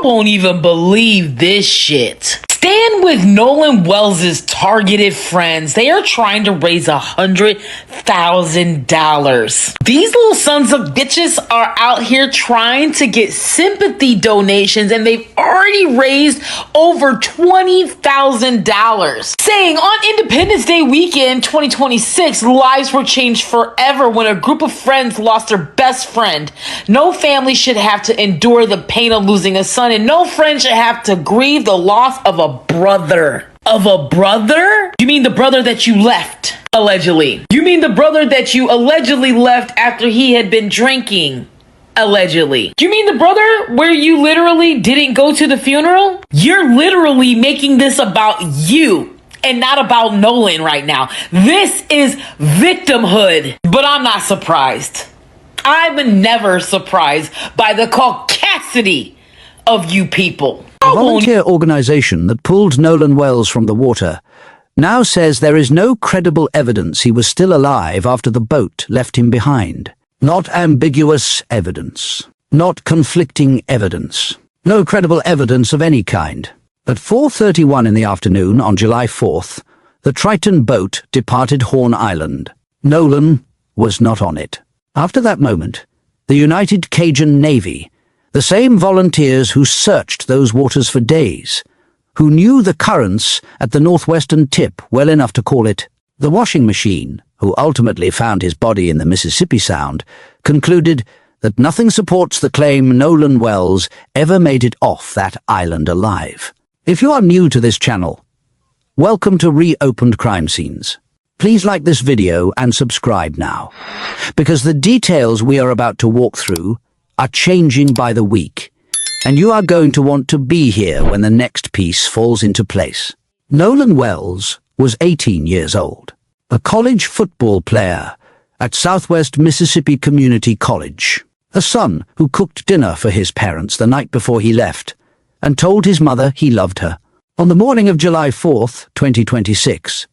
won't even believe this shit. Stand with Nolan Wells' targeted friends. They are trying to raise $100,000. These little sons of bitches are out here trying to get sympathy donations, and they've already raised over $20,000. Saying on Independence Day weekend 2026, lives were changed forever when a group of friends lost their best friend. No family should have to endure the pain of losing a son, and no friend should have to grieve the loss of a brother. Of a brother? You mean the brother that you left, allegedly? You mean the brother that you allegedly left after he had been drinking, allegedly? You mean the brother where you literally didn't go to the funeral? You're literally making this about you and not about Nolan right now. This is victimhood. But I'm not surprised. I'm never surprised by the caucasity of you people. The volunteer organization that pulled Nolan Wells from the water now says there is no credible evidence he was still alive after the boat left him behind. Not ambiguous evidence. Not conflicting evidence. No credible evidence of any kind. At 4:31 in the afternoon on July 4th, the Triton boat departed Horn Island. Nolan was not on it. After that moment, the United Cajun Navy, the same volunteers who searched those waters for days, who knew the currents at the northwestern tip well enough to call it the washing machine, who ultimately found his body in the Mississippi Sound, concluded that nothing supports the claim Nolan Wells ever made it off that island alive. If you are new to this channel, welcome to Reopened Crime Scenes. Please like this video and subscribe now, because the details we are about to walk through are changing by the week, and you are going to want to be here when the next piece falls into place. Nolan Wells was 18 years old, a college football player at Southwest Mississippi Community College, a son who cooked dinner for his parents the night before he left and told his mother he loved her. On the morning of July 4th, 2026,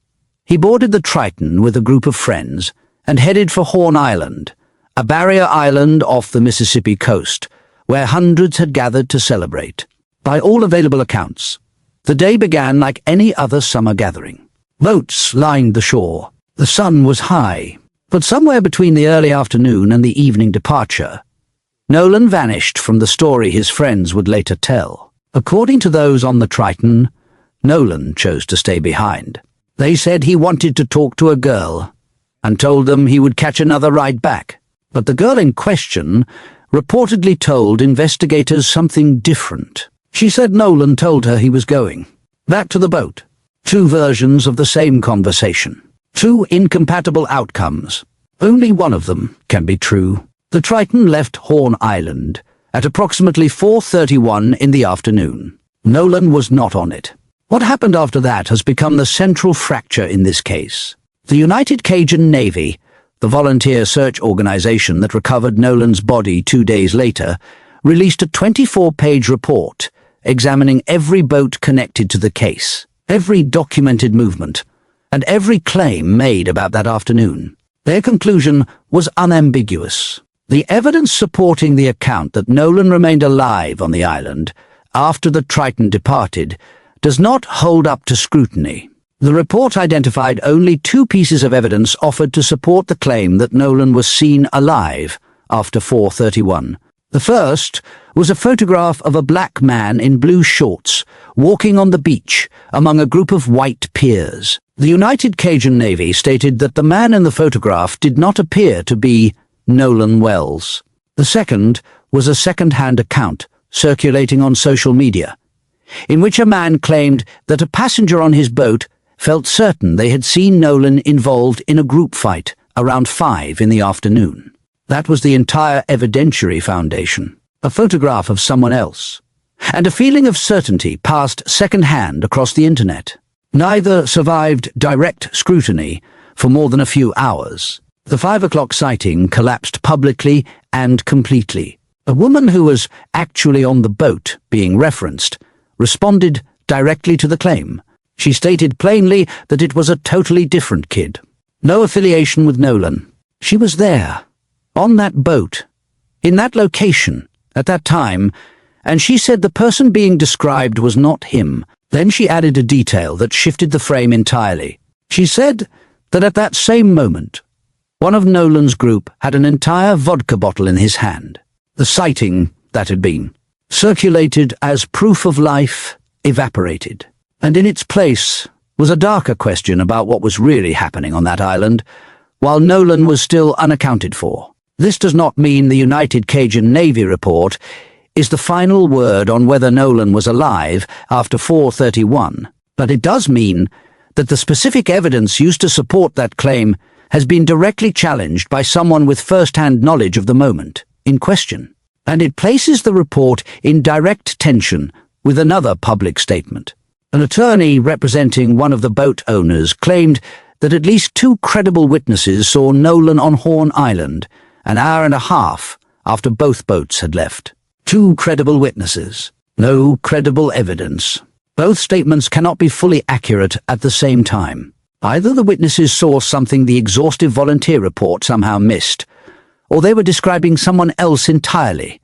he boarded the Triton with a group of friends and headed for Horn Island, a barrier island off the Mississippi coast, where hundreds had gathered to celebrate. By all available accounts, the day began like any other summer gathering. Boats lined the shore. The sun was high, but somewhere between the early afternoon and the evening departure, Nolan vanished from the story his friends would later tell. According to those on the Triton, Nolan chose to stay behind. They said he wanted to talk to a girl and told them he would catch another ride back. But the girl in question reportedly told investigators something different. She said Nolan told her he was going back to the boat. Two versions of the same conversation. Two incompatible outcomes. Only one of them can be true. The Triton left Horn Island at approximately 4:31 in the afternoon. Nolan was not on it. What happened after that has become the central fracture in this case. The United Cajun Navy, the volunteer search organization that recovered Nolan's body 2 days later, released a 24-page report examining every boat connected to the case, every documented movement, and every claim made about that afternoon. Their conclusion was unambiguous. The evidence supporting the account that Nolan remained alive on the island after the Triton departed does not hold up to scrutiny. The report identified only two pieces of evidence offered to support the claim that Nolan was seen alive after 4:31. The first was a photograph of a black man in blue shorts walking on the beach among a group of white peers. The United Cajun Navy stated that the man in the photograph did not appear to be Nolan Wells. The second was a second-hand account circulating on social media, in which a man claimed that a passenger on his boat felt certain they had seen Nolan involved in a group fight around 5 in the afternoon. That was the entire evidentiary foundation. A photograph of someone else, and a feeling of certainty passed second-hand across the internet. Neither survived direct scrutiny for more than a few hours. The 5 o'clock sighting collapsed publicly and completely. A woman who was actually on the boat being referenced responded directly to the claim. She stated plainly that it was a totally different kid. No affiliation with Nolan. She was there, on that boat, in that location, at that time, and she said the person being described was not him. Then she added a detail that shifted the frame entirely. She said that at that same moment, one of Nolan's group had an entire vodka bottle in his hand. The sighting that had been circulated as proof of life evaporated, and in its place was a darker question about what was really happening on that island, while Nolan was still unaccounted for. This does not mean the United Cajun Navy report is the final word on whether Nolan was alive after 4/31, but it does mean that the specific evidence used to support that claim has been directly challenged by someone with first-hand knowledge of the moment in question, and it places the report in direct tension with another public statement. An attorney representing one of the boat owners claimed that at least 2 credible witnesses saw Nolan on Horn Island an hour and a half after both boats had left. 2 credible witnesses. No credible evidence. Both statements cannot be fully accurate at the same time. Either the witnesses saw something the exhaustive volunteer report somehow missed, or they were describing someone else entirely,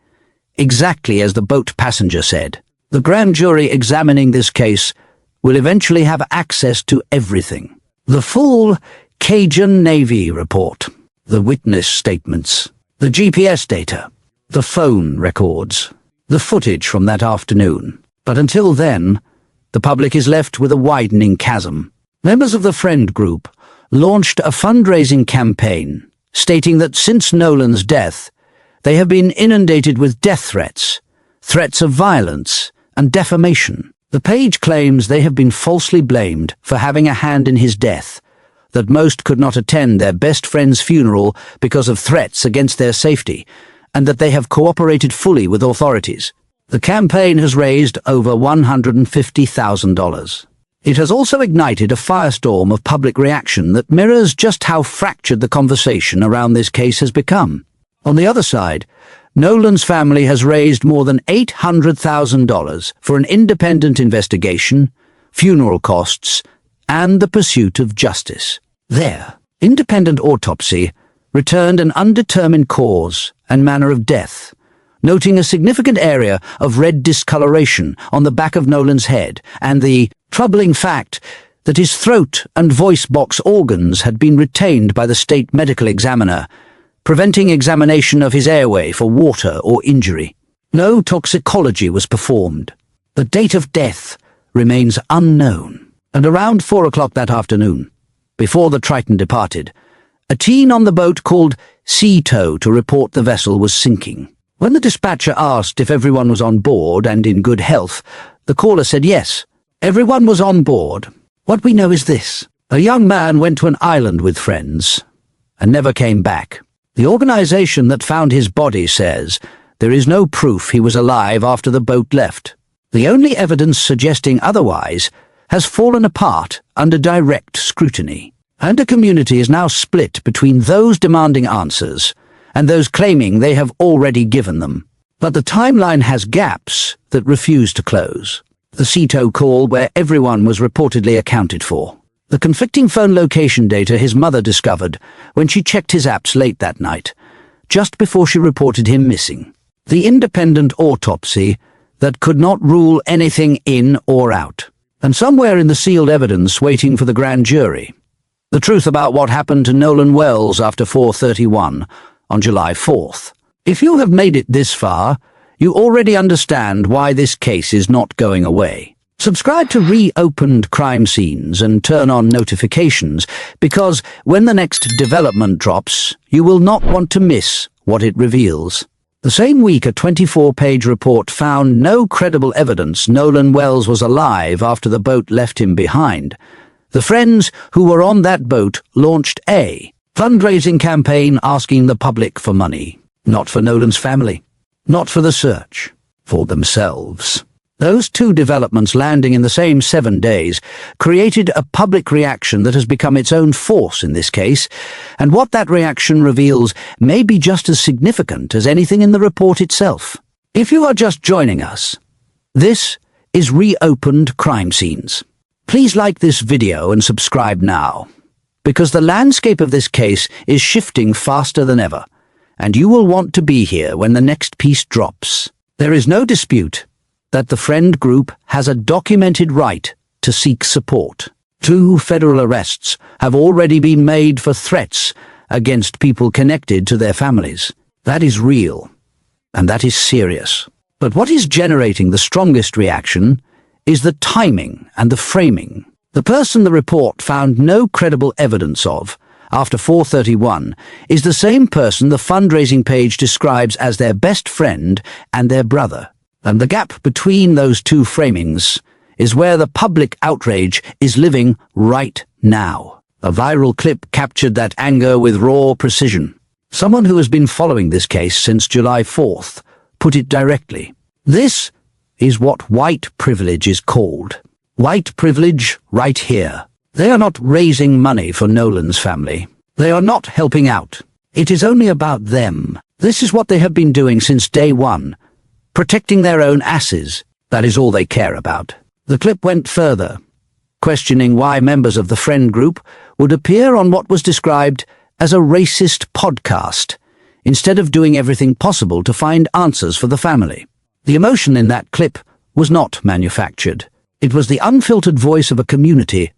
exactly as the boat passenger said. The grand jury examining this case will eventually have access to everything. The full Cajun Navy report, the witness statements, the GPS data, the phone records, the footage from that afternoon. But until then, the public is left with a widening chasm. Members of the Friend Group launched a fundraising campaign stating that since Nolan's death, they have been inundated with death threats, threats of violence, and defamation. The page claims they have been falsely blamed for having a hand in his death, that most could not attend their best friend's funeral because of threats against their safety, and that they have cooperated fully with authorities. The campaign has raised over $150,000. It has also ignited a firestorm of public reaction that mirrors just how fractured the conversation around this case has become. On the other side, Nolan's family has raised more than $800,000 for an independent investigation, funeral costs, and the pursuit of justice. Their independent autopsy returned an undetermined cause and manner of death, noting a significant area of red discoloration on the back of Nolan's head and the troubling fact that his throat and voice box organs had been retained by the state medical examiner, preventing examination of his airway for water or injury. No toxicology was performed. The date of death remains unknown. And around 4 o'clock that afternoon, before the Triton departed, a teen on the boat called Sea Tow to report the vessel was sinking. When the dispatcher asked if everyone was on board and in good health, the caller said yes, everyone was on board. What we know is this: a young man went to an island with friends and never came back. The organization that found his body says there is no proof he was alive after the boat left. The only evidence suggesting otherwise has fallen apart under direct scrutiny, and a community is now split between those demanding answers and those claiming they have already given them. But the timeline has gaps that refuse to close. The Ceto call where everyone was reportedly accounted for. The conflicting phone location data his mother discovered when she checked his apps late that night, just before she reported him missing. The independent autopsy that could not rule anything in or out. And somewhere in the sealed evidence waiting for the grand jury, the truth about what happened to Nolan Wells after 4/31 on July 4th. If you have made it this far, you already understand why this case is not going away. Subscribe to Reopened Crime Scenes and turn on notifications, because when the next development drops, you will not want to miss what it reveals. The same week, a 24-page report found no credible evidence Nolan Wells was alive after the boat left him behind. The friends who were on that boat launched a fundraising campaign asking the public for money. Not for Nolan's family. Not for the search. For themselves. Those 2 developments landing in the same 7 days created a public reaction that has become its own force in this case, and what that reaction reveals may be just as significant as anything in the report itself. If you are just joining us, this is Reopened Crime Scenes. Please like this video and subscribe now, because the landscape of this case is shifting faster than ever, and you will want to be here when the next piece drops. There is no dispute that the friend group has a documented right to seek support. 2 federal arrests have already been made for threats against people connected to their families. That is real, and that is serious. But what is generating the strongest reaction is the timing and the framing. The person the report found no credible evidence of after 4:31 is the same person the fundraising page describes as their best friend and their brother. And the gap between those 2 framings is where the public outrage is living right now. A viral clip captured that anger with raw precision. Someone who has been following this case since July 4th put it directly. This is what white privilege is called. White privilege right here. They are not raising money for Nolan's family. They are not helping out. It is only about them. This is what they have been doing since day one. Protecting their own asses. That is all they care about. The clip went further, questioning why members of the friend group would appear on what was described as a racist podcast, instead of doing everything possible to find answers for the family. The emotion in that clip was not manufactured. It was the unfiltered voice of a community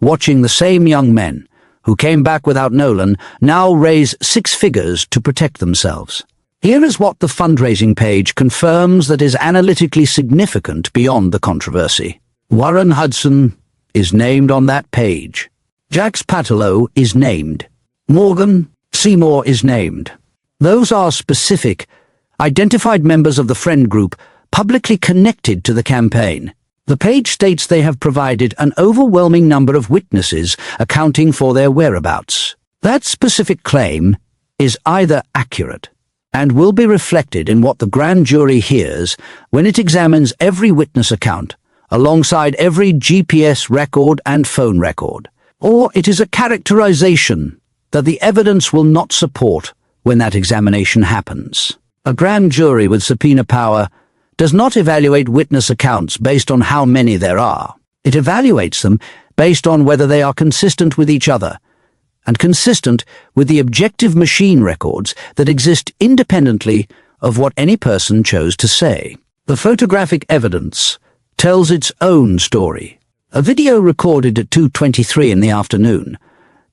watching the same young men who came back without Nolan now raise 6 figures to protect themselves. Here is what the fundraising page confirms that is analytically significant beyond the controversy. Warren Hudson is named on that page. Jax Patelo is named. Morgan Seymour is named. Those are specific, identified members of the friend group publicly connected to the campaign. The page states they have provided an overwhelming number of witnesses accounting for their whereabouts. That specific claim is either accurate and will be reflected in what the grand jury hears when it examines every witness account, alongside every GPS record and phone record, or it is a characterization that the evidence will not support when that examination happens. A grand jury with subpoena power does not evaluate witness accounts based on how many there are. It evaluates them based on whether they are consistent with each other, and consistent with the objective machine records that exist independently of what any person chose to say. The photographic evidence tells its own story. A video recorded at 2:23 in the afternoon,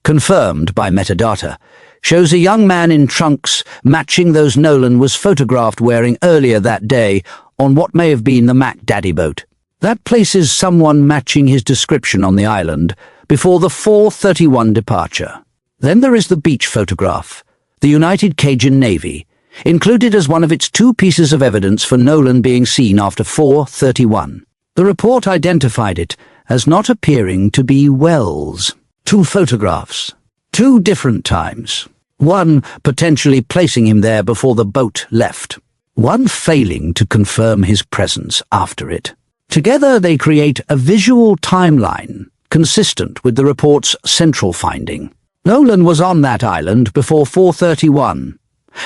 confirmed by metadata, shows a young man in trunks matching those Nolan was photographed wearing earlier that day on what may have been the Mac Daddy boat. That places someone matching his description on the island before the 4:31 departure. Then there is the beach photograph, the United Cajun Navy, included as one of its 2 pieces of evidence for Nolan being seen after 4:31. The report identified it as not appearing to be Wells. 2 photographs, 2 different times. One potentially placing him there before the boat left, one failing to confirm his presence after it. Together they create a visual timeline consistent with the report's central finding. Nolan was on that island before 4:31,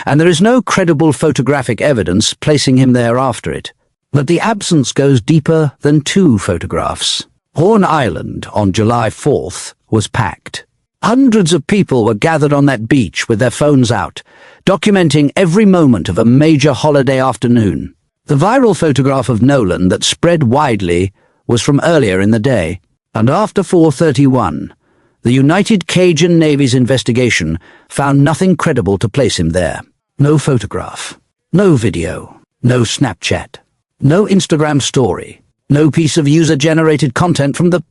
and there is no credible photographic evidence placing him there after it. But the absence goes deeper than 2 photographs. Horn Island on July 4th was packed. Hundreds of people were gathered on that beach with their phones out, documenting every moment of a major holiday afternoon. The viral photograph of Nolan that spread widely was from earlier in the day, and after 4:31, the United Cajun Navy's investigation found nothing credible to place him there. No photograph, no video, no Snapchat, no Instagram story, no piece of user-generated content from the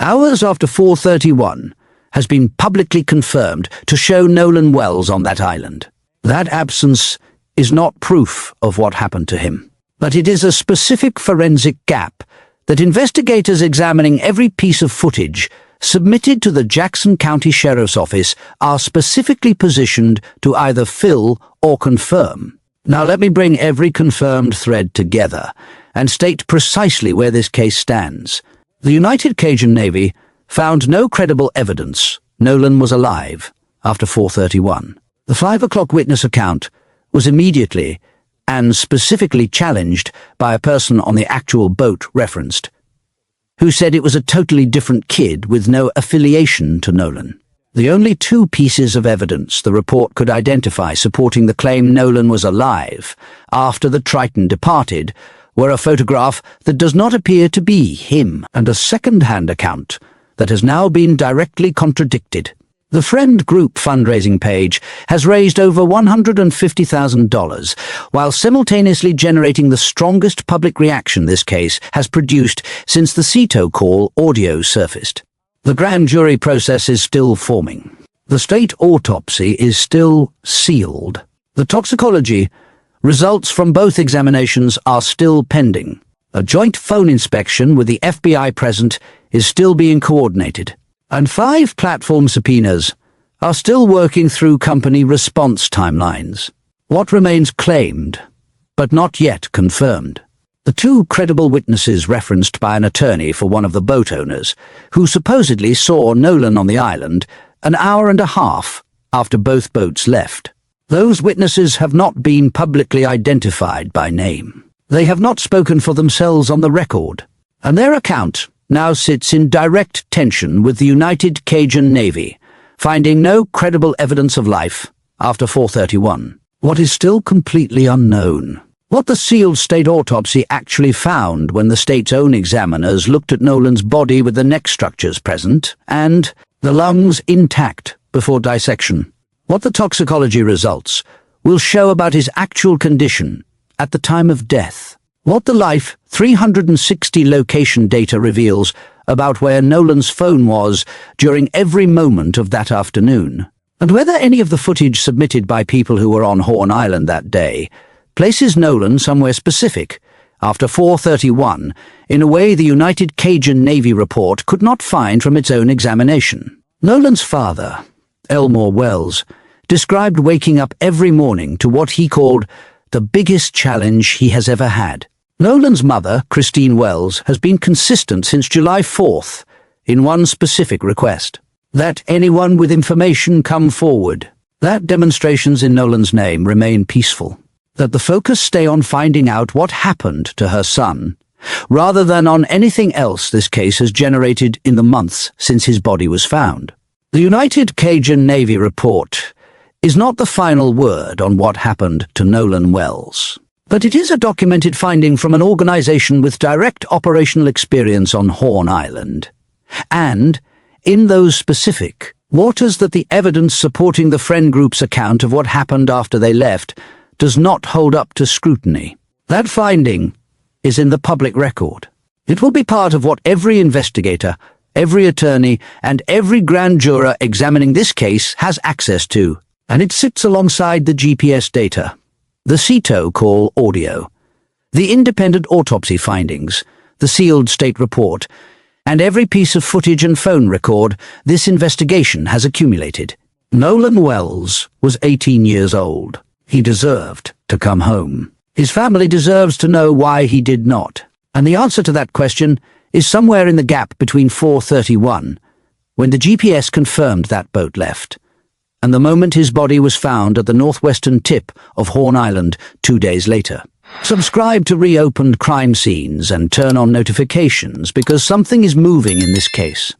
hours after 4:31 has been publicly confirmed to show Nolan Wells on that island. That absence is not proof of what happened to him, but it is a specific forensic gap that investigators examining every piece of footage submitted to the Jackson County Sheriff's Office are specifically positioned to either fill or confirm. Now let me bring every confirmed thread together and state precisely where this case stands. The United Cajun Navy found no credible evidence Nolan was alive after 4:31. The 5 o'clock witness account was immediately and specifically challenged by a person on the actual boat referenced, who said it was a totally different kid with no affiliation to Nolan. The only two pieces of evidence the report could identify supporting the claim Nolan was alive after the Triton departed were a photograph that does not appear to be him and a second-hand account that has now been directly contradicted. The Friend Group fundraising page has raised over $150,000, while simultaneously generating the strongest public reaction this case has produced since the Ceto call audio surfaced. The grand jury process is still forming. The state autopsy is still sealed. The toxicology results from both examinations are still pending. A joint phone inspection with the FBI present is still being coordinated. And 5 platform subpoenas are still working through company response timelines. What remains claimed, but not yet confirmed? The 2 credible witnesses referenced by an attorney for one of the boat owners, who supposedly saw Nolan on the island an hour and a half after both boats left. Those witnesses have not been publicly identified by name. They have not spoken for themselves on the record, and their account now sits in direct tension with the United Cajun Navy, finding no credible evidence of life after 431. What is still completely unknown? What the sealed state autopsy actually found when the state's own examiners looked at Nolan's body with the neck structures present and the lungs intact before dissection. What the toxicology results will show about his actual condition at the time of death. What the Life 360 location data reveals about where Nolan's phone was during every moment of that afternoon. And whether any of the footage submitted by people who were on Horn Island that day places Nolan somewhere specific after 431 in a way the United Cajun Navy report could not find from its own examination. Nolan's father, Nolan Wells, described waking up every morning to what he called the biggest challenge he has ever had. Nolan's mother, Christine Wells, has been consistent since July 4th in one specific request: that anyone with information come forward, that demonstrations in Nolan's name remain peaceful, that the focus stay on finding out what happened to her son, rather than on anything else this case has generated in the months since his body was found. The United Cajun Navy report is not the final word on what happened to Nolan Wells, but it is a documented finding from an organization with direct operational experience on Horn Island, and, in those specific waters, that the evidence supporting the Friend Group's account of what happened after they left does not hold up to scrutiny. That finding is in the public record. It will be part of what every investigator, every attorney, and every grand juror examining this case has access to, and it sits alongside the GPS data, the Ceto call audio, the independent autopsy findings, the sealed state report, and every piece of footage and phone record this investigation has accumulated. Nolan Wells was 18 years old. He deserved to come home. His family deserves to know why he did not. And the answer to that question is somewhere in the gap between 431, when the GPS confirmed that boat left, and the moment his body was found at the northwestern tip of Horn Island 2 days later. Subscribe to Reopened Crime Scenes and turn on notifications, because something is moving in this case.